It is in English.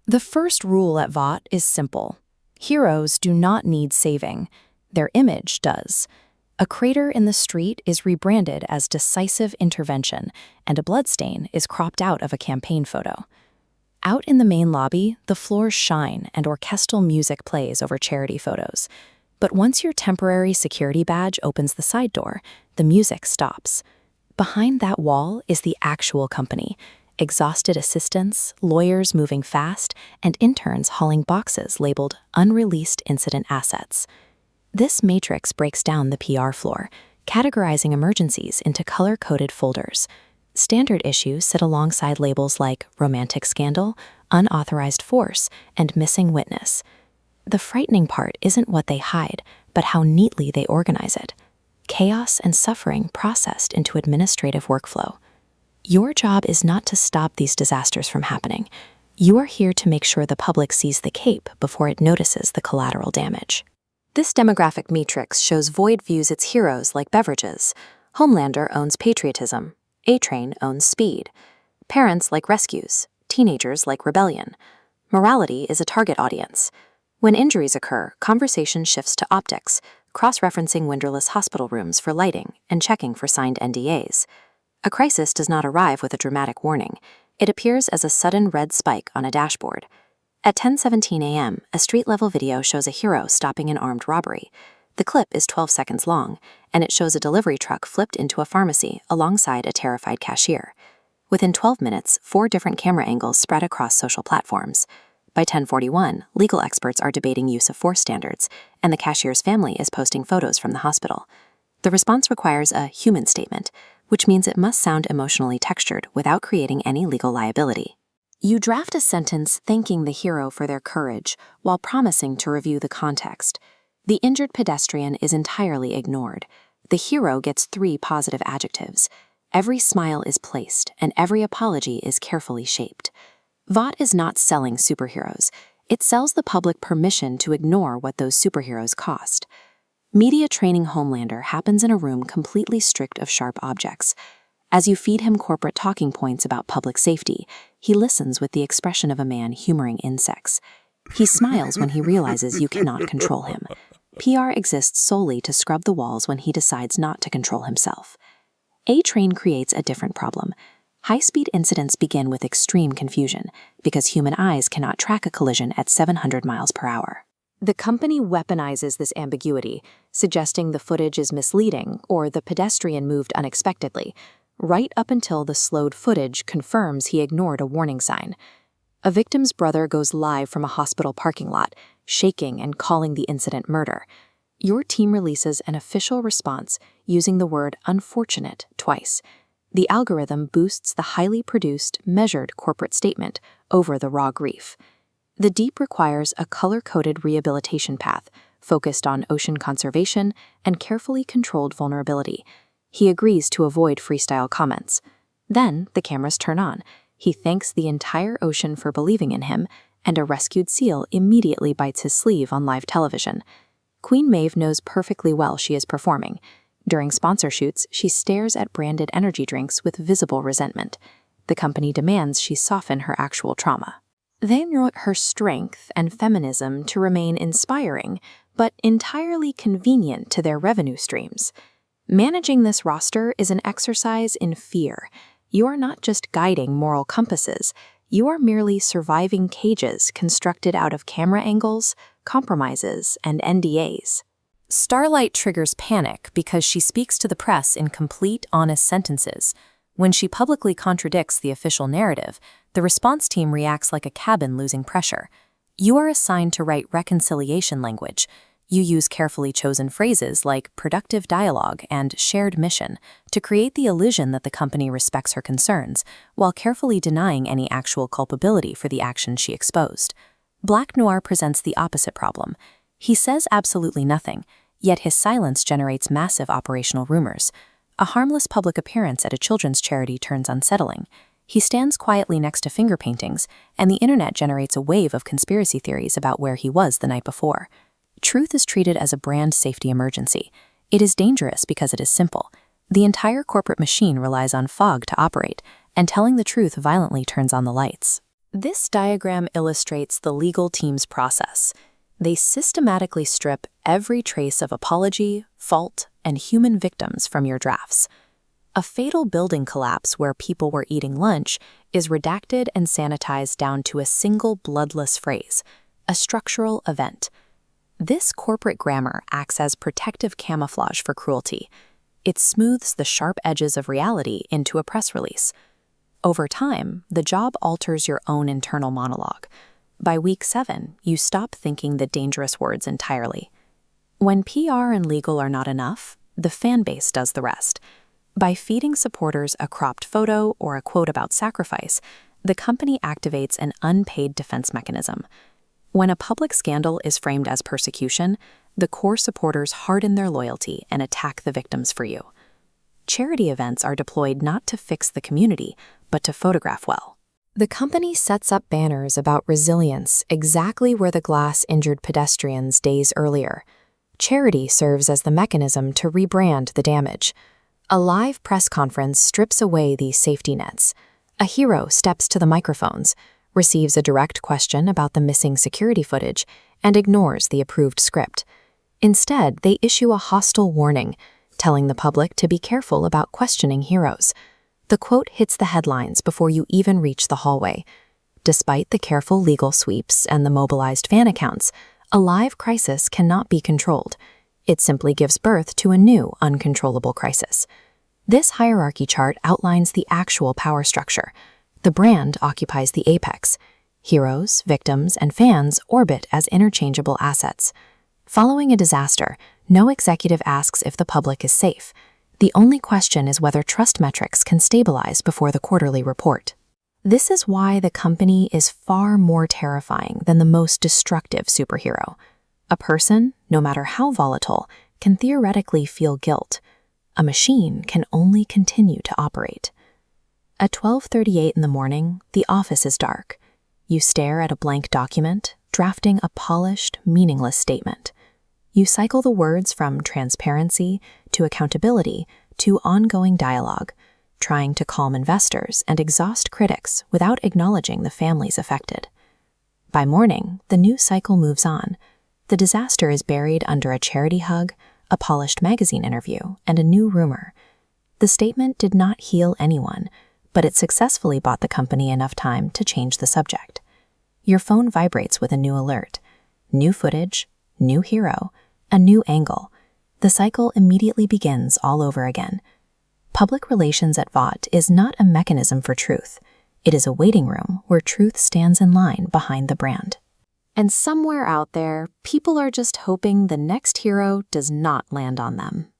The first rule at Vought is simple. Heroes do not need saving. Their image does. A crater in the street is rebranded as decisive intervention, and a bloodstain is cropped out of a campaign photo. Out in the main lobby, the floors shine and orchestral music plays over charity photos. But once your temporary security badge opens the side door, the music stops. Behind that wall is the actual company. Exhausted assistants, lawyers moving fast, and interns hauling boxes labeled unreleased incident assets. This matrix breaks down the PR floor, categorizing emergencies into color-coded folders. Standard issues sit alongside labels like romantic scandal, unauthorized force, and missing witness. The frightening part isn't what they hide, but how neatly they organize it. Chaos and suffering processed into administrative workflow. Your job is not to stop these disasters from happening. You are here to make sure the public sees the cape before it notices the collateral damage. This demographic matrix shows Void views its heroes like beverages. Homelander owns patriotism. A-Train owns speed. Parents like rescues. Teenagers like rebellion. Morality is a target audience. When injuries occur, conversation shifts to optics, cross-referencing windowless hospital rooms for lighting and checking for signed NDAs. A crisis does not arrive with a dramatic warning. It appears as a sudden red spike on a dashboard. At 10:17 a.m., a street-level video shows a hero stopping an armed robbery. The clip is 12 seconds long, and it shows a delivery truck flipped into a pharmacy alongside a terrified cashier. Within 12 minutes, 4 different camera angles spread across social platforms. By 10:41, legal experts are debating use of force standards, and the cashier's family is posting photos from the hospital. The response requires a human statement, which means it must sound emotionally textured without creating any legal liability. You draft a sentence thanking the hero for their courage while promising to review the context. The injured pedestrian is entirely ignored. The hero gets 3 positive adjectives. Every smile is placed, and every apology is carefully shaped. Vought is not selling superheroes. It sells the public permission to ignore what those superheroes cost. Media training Homelander happens in a room completely stripped of sharp objects. As you feed him corporate talking points about public safety, he listens with the expression of a man humoring insects. He smiles when he realizes you cannot control him. PR exists solely to scrub the walls when he decides not to control himself. A-Train creates a different problem. High-speed incidents begin with extreme confusion because human eyes cannot track a collision at 700 miles per hour. The company weaponizes this ambiguity, suggesting the footage is misleading or the pedestrian moved unexpectedly, right up until the slowed footage confirms he ignored a warning sign. A victim's brother goes live from a hospital parking lot, shaking and calling the incident murder. Your team releases an official response using the word unfortunate twice. The algorithm boosts the highly produced, measured corporate statement over the raw grief. The Deep requires a color-coded rehabilitation path focused on ocean conservation and carefully controlled vulnerability. He agrees to avoid freestyle comments. Then the cameras turn on. He thanks the entire ocean for believing in him, and a rescued seal immediately bites his sleeve on live television. Queen Maeve knows perfectly well she is performing. During sponsor shoots, she stares at branded energy drinks with visible resentment. The company demands she soften her actual trauma. They want her strength and feminism to remain inspiring, but entirely convenient to their revenue streams. Managing this roster is an exercise in fear. You are not just guiding moral compasses, you are merely surviving cages constructed out of camera angles, compromises, and NDAs. Starlight triggers panic because she speaks to the press in complete, honest sentences. When she publicly contradicts the official narrative, the response team reacts like a cabin losing pressure. You are assigned to write reconciliation language. You use carefully chosen phrases like productive dialogue and shared mission to create the illusion that the company respects her concerns, while carefully denying any actual culpability for the actions she exposed. Black Noir presents the opposite problem. He says absolutely nothing, yet his silence generates massive operational rumors. A harmless public appearance at a children's charity turns unsettling. He stands quietly next to finger paintings, and the internet generates a wave of conspiracy theories about where he was the night before. Truth is treated as a brand safety emergency. It is dangerous because it is simple. The entire corporate machine relies on fog to operate, and telling the truth violently turns on the lights. This diagram illustrates the legal team's process. They systematically strip every trace of apology, fault, and human victims from your drafts. A fatal building collapse where people were eating lunch is redacted and sanitized down to a single bloodless phrase, a structural event. This corporate grammar acts as protective camouflage for cruelty. It smooths the sharp edges of reality into a press release. Over time, the job alters your own internal monologue. By week 7, you stop thinking the dangerous words entirely. When PR and legal are not enough, the fan base does the rest. By feeding supporters a cropped photo or a quote about sacrifice, the company activates an unpaid defense mechanism. When a public scandal is framed as persecution, the core supporters harden their loyalty and attack the victims for you. Charity events are deployed not to fix the community, but to photograph well. The company sets up banners about resilience exactly where the glass injured pedestrians days earlier. Charity serves as the mechanism to rebrand the damage. A live press conference strips away these safety nets. A hero steps to the microphones, receives a direct question about the missing security footage, and ignores the approved script. Instead, they issue a hostile warning, telling the public to be careful about questioning heroes. The quote hits the headlines before you even reach the hallway. Despite the careful legal sweeps and the mobilized fan accounts, a live crisis cannot be controlled. It simply gives birth to a new, uncontrollable crisis. This hierarchy chart outlines the actual power structure. The brand occupies the apex. Heroes, victims, and fans orbit as interchangeable assets. Following a disaster, no executive asks if the public is safe. The only question is whether trust metrics can stabilize before the quarterly report. This is why the company is far more terrifying than the most destructive superhero. A person, no matter how volatile, can theoretically feel guilt. A machine can only continue to operate. At 12:38 in the morning, the office is dark. You stare at a blank document, drafting a polished, meaningless statement. You cycle the words from transparency to accountability to ongoing dialogue, trying to calm investors and exhaust critics without acknowledging the families affected. By morning, the news cycle moves on. The disaster is buried under a charity hug, a polished magazine interview, and a new rumor. The statement did not heal anyone, but it successfully bought the company enough time to change the subject. Your phone vibrates with a new alert. New footage, new hero, a new angle. The cycle immediately begins all over again. Public relations at Vought is not a mechanism for truth. It is a waiting room where truth stands in line behind the brand. And somewhere out there, people are just hoping the next hero does not land on them.